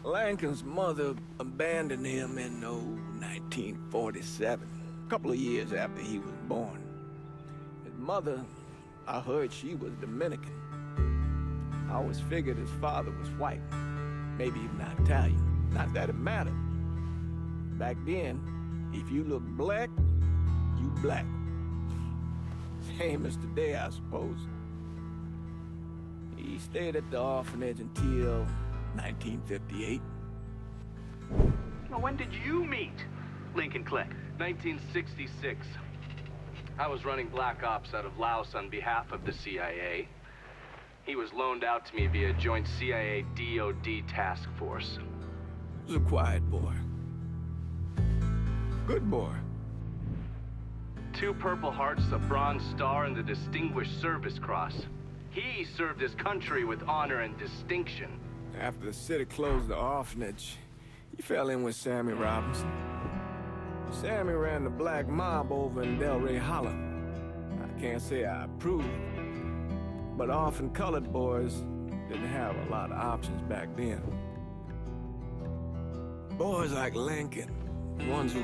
Lincoln's mother abandoned him in, 1947, a couple of years after he was born. His mother, I heard she was Dominican. I always figured his father was white, maybe even Italian. Not that it mattered. Back then, if you looked black, you black. Same as today, I suppose. He stayed at the orphanage until 1958. Well, when did you meet Lincoln Click? 1966. I was running Black Ops out of Laos on behalf of the CIA. He was loaned out to me via joint CIA-DOD task force. He was a quiet boy. Good boy. 2 Purple Hearts, a Bronze Star, and the Distinguished Service Cross. He served his country with honor and distinction. After the city closed the orphanage, he fell in with Sammy Robinson. Sammy ran the black mob over in Delray Hollow. I can't say I approved, but orphan colored boys didn't have a lot of options back then. Boys like Lincoln, ones who've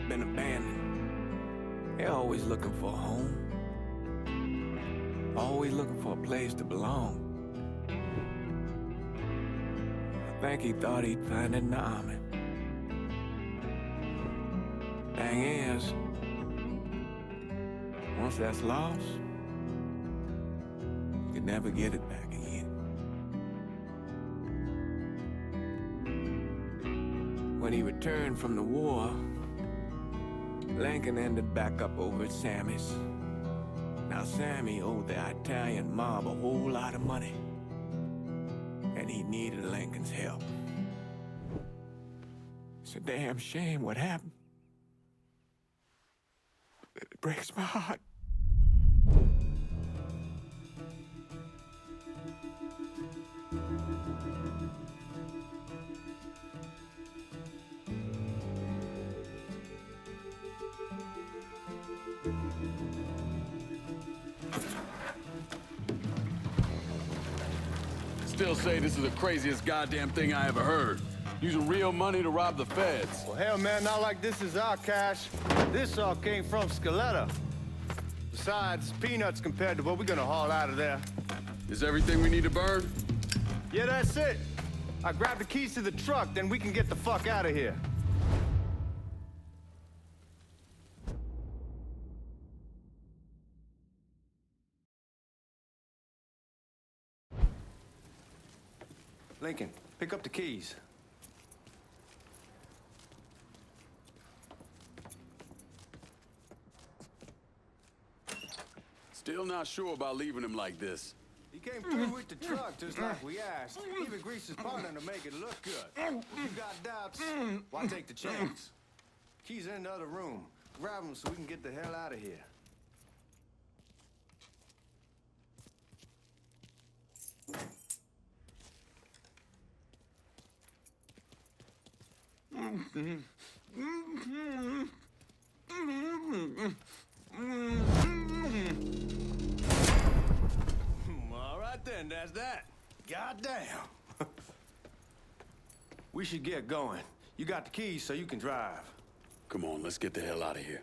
been abandoned, they're always looking for a home. Always looking for a place to belong. I think he thought he'd find it in the army. Thing is, once that's lost, you can never get it back again. When he returned from the war, Lincoln ended back up over at Sammy's. Now, Sammy owed the Italian mob a whole lot of money, and he needed Lincoln's help. It's a damn shame what happened. It breaks my heart. Still say this is the craziest goddamn thing I ever heard. Using real money to rob the feds. Well, hell, man, not like this is our cash. This all came from Scaletta. Besides, peanuts compared to what we're gonna haul out of there. Is everything we need to burn? Yeah, that's it. I grab the keys to the truck, then we can get the fuck out of here. Lincoln, pick up the keys. Still not sure about leaving him like this. He came through with the truck just like we asked. Even greased his partner to make it look good. If you got doubts, why take the chance? Keys in the other room. Grab them so we can get the hell out of here. All right then, that's that. Goddamn. We should get going. You got the keys so you can drive. Come on, let's get the hell out of here.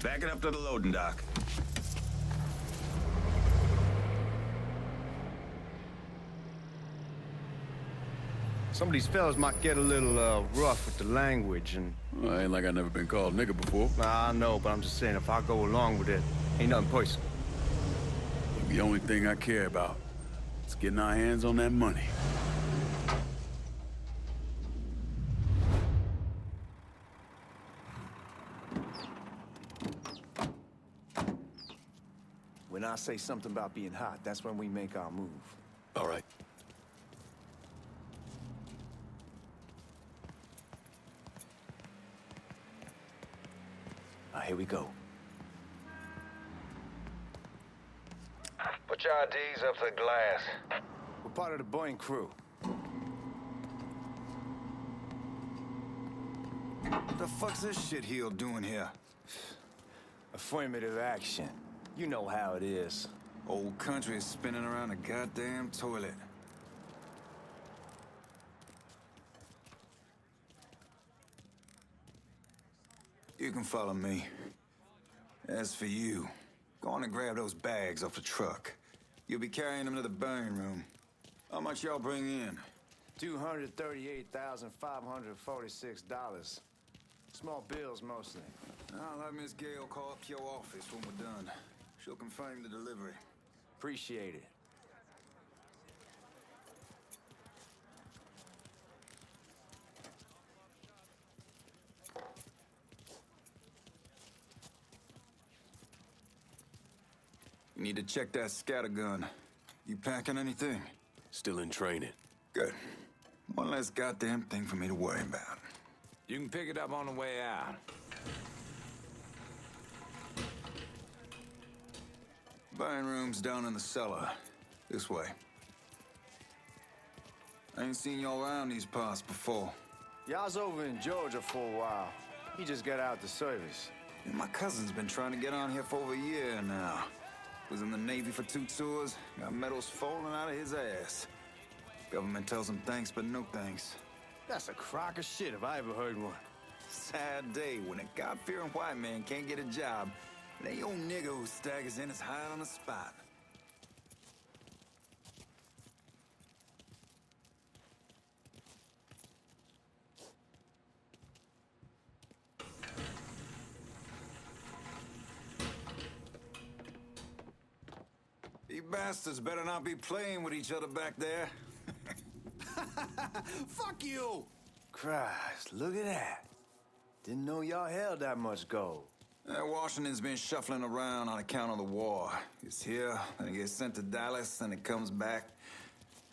Back it up to the loading dock. Some of these fellas might get a little rough with the language, and Well, ain't like I never been called nigga before. I know, but I'm just saying if I go along with it, ain't nothing personal. The only thing I care about is getting our hands on that money. When I say something about being hot, that's when we make our move. All right. Here we go. Put your IDs up to the glass. We're part of the Boeing crew. What the fuck's this shitheel doing here? Affirmative action. You know how it is. Old country is spinning around a goddamn toilet. You can follow me. As for you, go on and grab those bags off the truck. You'll be carrying them to the burn room. How much y'all bring in? $238,546. Small bills, mostly. I'll have Miss Gale call up your office when we're done. She'll confirm the delivery. Appreciate it. You need to check that scattergun. You packing anything? Still in training. Good. One less goddamn thing for me to worry about. You can pick it up on the way out. Burn room's down in the cellar. This way. I ain't seen y'all around these parts before. Y'all's over in Georgia for a while. He just got out the service. And my cousin's been trying to get on here for over a year now. Was in the Navy for 2 tours, got medals falling out of his ass. Government tells him thanks, but no thanks. That's a crock of shit if I ever heard one. Sad day when a God-fearing white man can't get a job. And they old nigga who staggers in is hired on the spot. You bastards better not be playing with each other back there. Fuck you! Christ, look at that. Didn't know y'all held that much gold. Washington's been shuffling around on account of the war. It's here, then it gets sent to Dallas, and it comes back.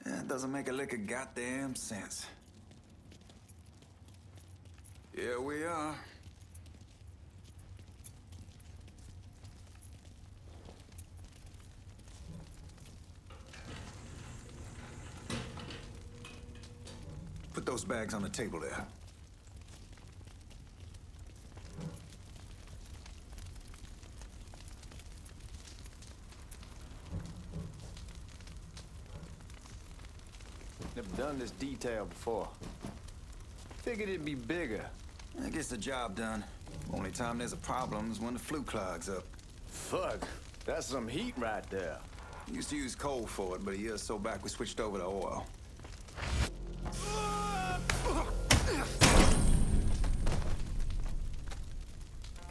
It doesn't make a lick of goddamn sense. Here we are. Put those bags on the table there. Never done this detail before. Figured it'd be bigger. That gets the job done. Only time there's a problem is when the flue clogs up. Fuck, that's some heat right there. Used to use coal for it, but a year or so back we switched over to oil.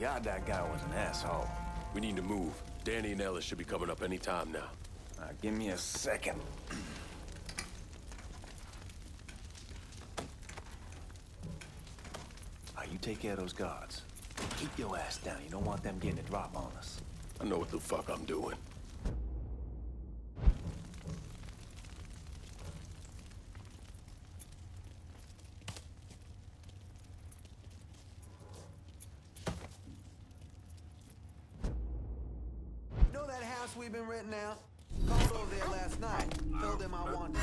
God, that guy was an asshole. We need to move. Danny and Ellis should be coming up any time now. Give me a second. You take care of those guards. Keep your ass down. You don't want them getting a drop on us. I know what the fuck I'm doing. Know that house we've been renting out? Called over there last night. Told them I wanted.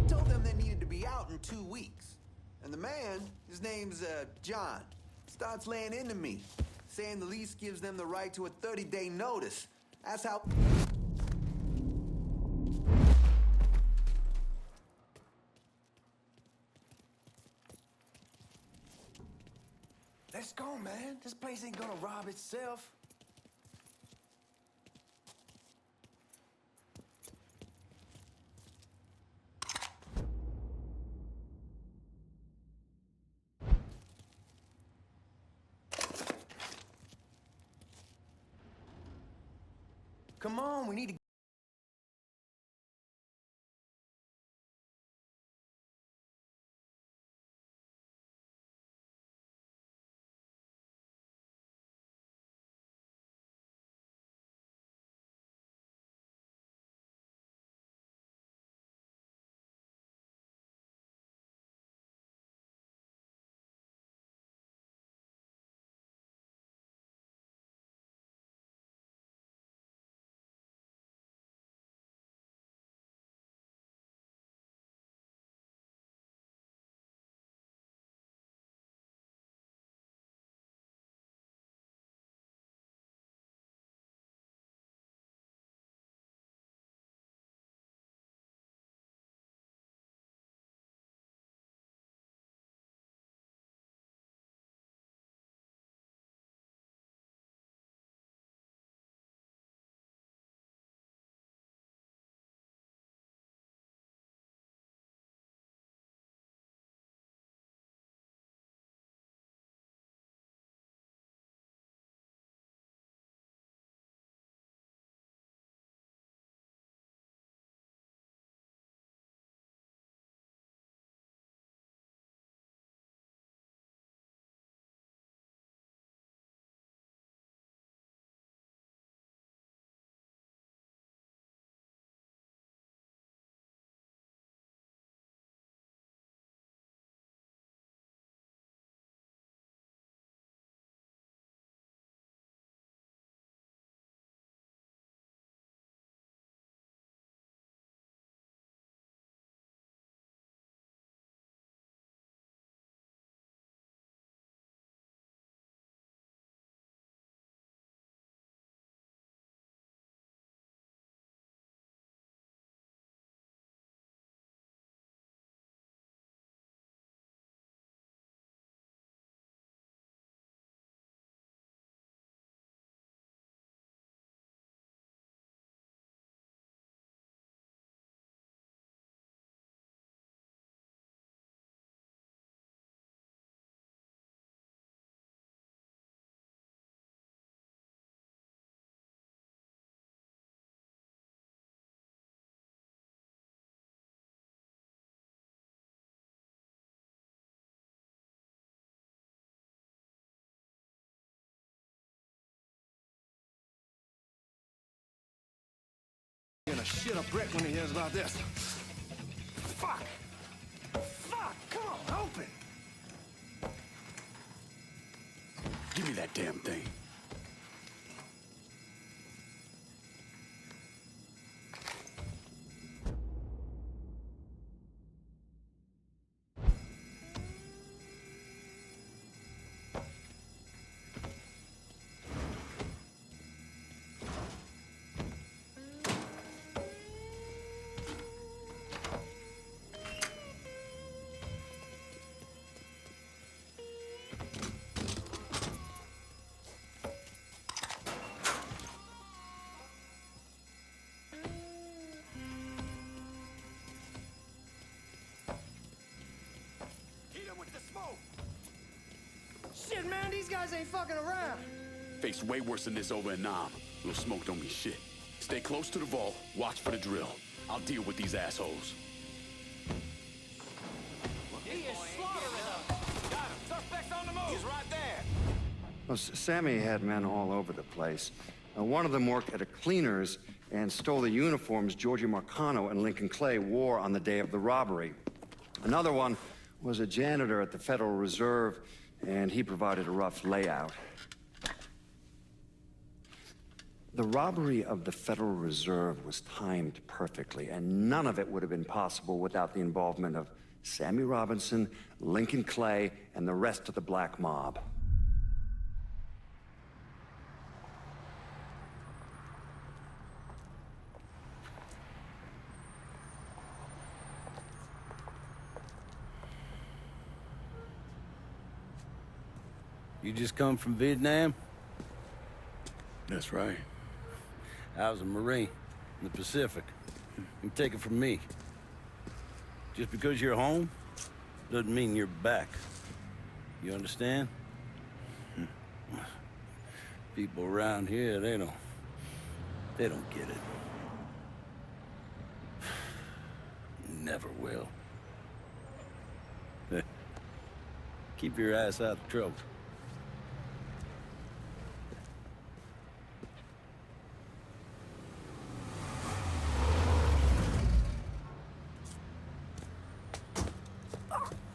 Told them they needed to be out in 2 weeks. And the man, his name's John, starts laying into me, saying the lease gives them the right to a 30-day notice. That's how... Let's go, man. This place ain't gonna rob itself. Come on, we need to... Gonna shit a brick when he hears about this. Fuck! Fuck! Come on, open! Give me that damn thing. Shit, man, these guys ain't fucking around. Faced way worse than this over in Nam. Little smoke don't mean shit. Stay close to the vault, watch for the drill. I'll deal with these assholes. He is slaughtering us. Got him. Suspect's on the move. He's right there. Well, Sammy had men all over the place. One of them worked at a cleaner's and stole the uniforms Georgie Marcano and Lincoln Clay wore on the day of the robbery. Another one was a janitor at the Federal Reserve, and he provided a rough layout. The robbery of the Federal Reserve was timed perfectly, and none of it would have been possible without the involvement of Sammy Robinson, Lincoln Clay, and the rest of the black mob. You just come from Vietnam? That's right. I was a Marine in the Pacific. You take it from me. Just because you're home doesn't mean you're back. You understand? People around here, they don't get it. Never will. Keep your ass out of trouble.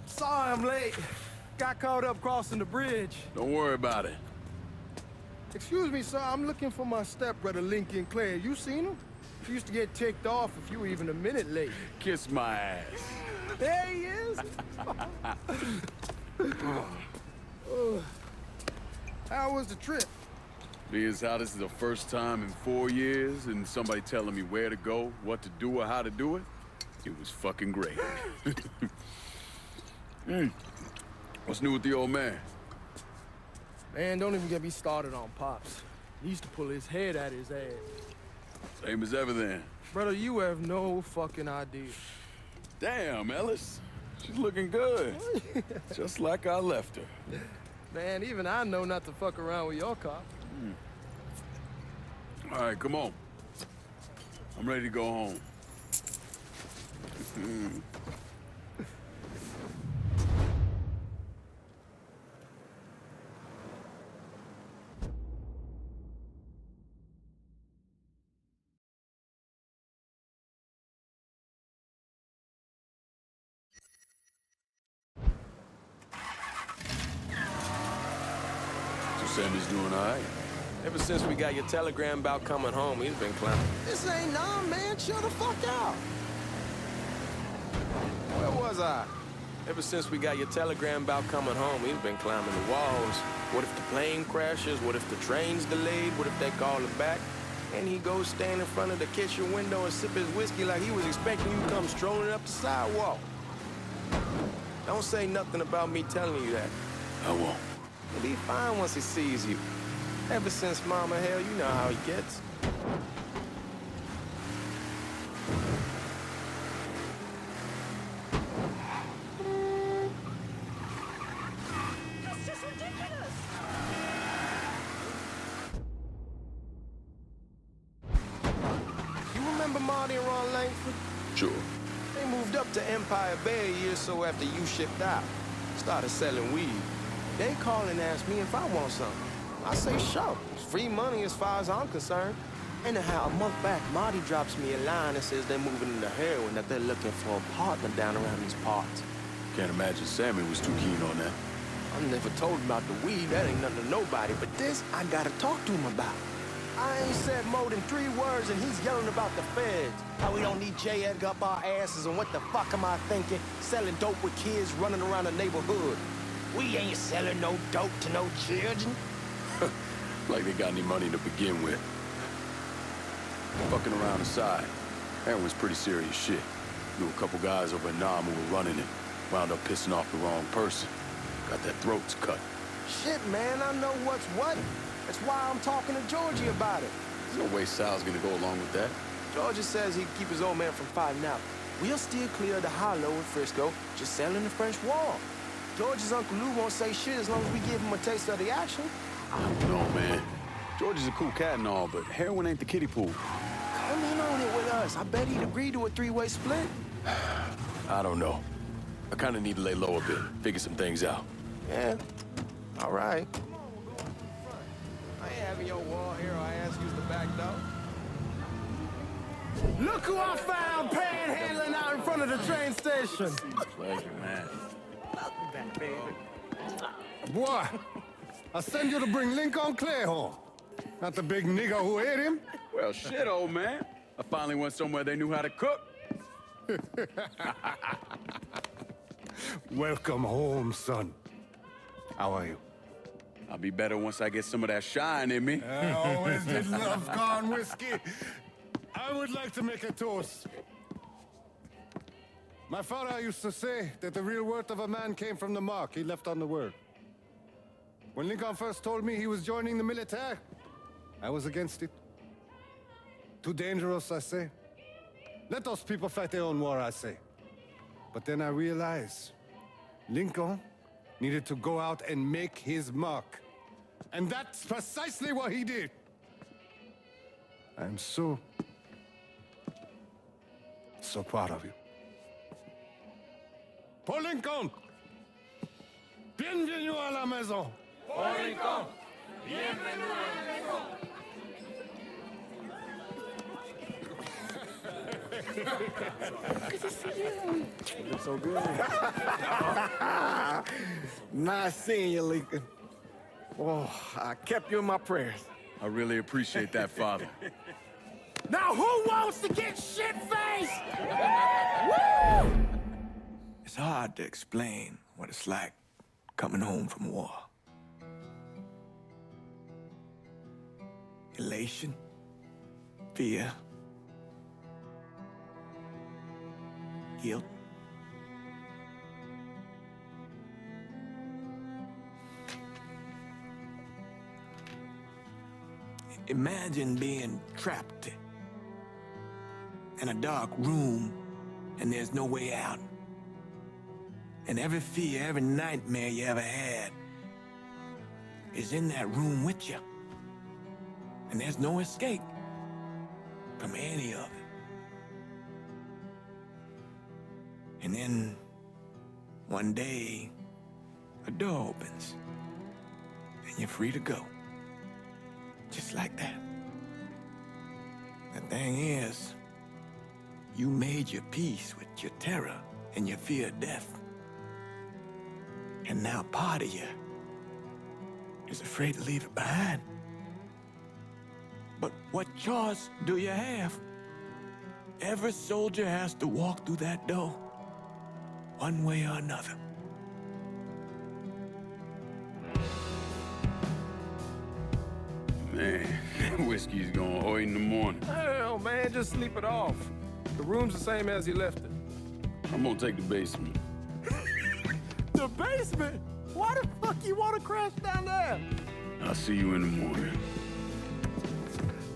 Sorry I'm late. Got caught up crossing the bridge. Don't worry about it. Excuse me, sir. I'm looking for my stepbrother, Lincoln Clay. You seen him? He used to get ticked off if you were even a minute late. Kiss my ass. There he is. How was the trip? Being how this is the first time in 4 years and somebody telling me where to go, what to do, or how to do it, it was fucking great. What's new with the old man? Man, don't even get me started on Pops. He used to pull his head out his ass. Same as ever then. Brother, you have no fucking idea. Damn, Ellis. She's looking good. Just like I left her. Man, even I know not to fuck around with your cop. All right, come on. I'm ready to go home. Sammy's doing all right. Ever since we got your telegram about coming home, he's been climbing. This ain't none, man. Chill the fuck out. Where was I? Ever since we got your telegram about coming home, he's been climbing the walls. What if the plane crashes? What if the train's delayed? What if they call him back? And he goes stand in front of the kitchen window and sip his whiskey like he was expecting you to come strolling up the sidewalk. Don't say nothing about me telling you that. I won't. He'll be fine once he sees you. Ever since Mama Hell, you know how he gets. That's just ridiculous! You remember Marty and Ron Langford? Sure. They moved up to Empire Bay a year or so after you shipped out. Started selling weed. They call and ask me if I want something. I say, sure. It's free money as far as I'm concerned. Anyhow, a month back, Marty drops me a line and says they're moving into heroin, that they're looking for a partner down around these parts. Can't imagine Sammy was too keen on that. I never told him about the weed. That ain't nothing to nobody. But this, I gotta talk to him about. I ain't said more than 3 words, and he's yelling about the feds. How we don't need J. Edgar up our asses, and what the fuck am I thinking? Selling dope with kids running around the neighborhood. We ain't selling no dope to no children. Like they got any money to begin with. Fucking around aside, heroin's pretty serious shit. Knew a couple guys over in Nam who were running it. Wound up pissing off the wrong person. Got their throats cut. Shit, man, I know what's what. That's why I'm talking to Georgie about it. There's no way Sal's gonna go along with that. Georgie says he'd keep his old man from fighting out. We'll still clear the hollow in Frisco, just selling the French Wall. George's Uncle Lou won't say shit as long as we give him a taste of the action. I don't know, man. George is a cool cat and all, but heroin ain't the kiddie pool. Come in on it with us. I bet he'd agree to a 3-way split. I don't know. I kinda need to lay low a bit, figure some things out. Yeah, all right. I ain't having your wall hero ass use the back door. Look who I found panhandling out in front of the train station. Pleasure, man. Boy, I send you to bring Lincoln Clay home. Not the big nigger who ate him. Well, shit, old man. I finally went somewhere they knew how to cook. Welcome home, son. How are you? I'll be better once I get some of that shine in me. I always did love corn whiskey. I would like to make a toast. My father used to say that the real worth of a man came from the mark he left on the world. When Lincoln first told me he was joining the military, I was against it. Too dangerous, I say. Let those people fight their own war, I say. But then I realized Lincoln needed to go out and make his mark. And that's precisely what he did. I'm so proud of you. Paul Lincoln! Bienvenue à la maison! Paul Lincoln, bienvenue à la maison. Good to see you. You look so good. Nice seeing you, Lincoln. Oh, I kept you in my prayers. I really appreciate that, Father. Now who wants to get shit-faced? Woo! It's hard to explain what it's like coming home from war. Elation, fear, guilt. Imagine being trapped in a dark room and there's no way out. And every fear, every nightmare you ever had is in that room with you. And there's no escape from any of it. And then one day, a door opens and you're free to go. Just like that. The thing is, you made your peace with your terror and your fear of death. And now part of you is afraid to leave it behind. But what choice do you have? Every soldier has to walk through that door, one way or another. Man, whiskey's gonna hoy in the morning. Hell, man, just sleep it off. The room's the same as you left it. I'm gonna take the basement. The basement? Why the fuck you want to crash down there? I'll see you in the morning.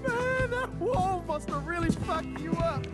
Man, that wall must have really fucked you up.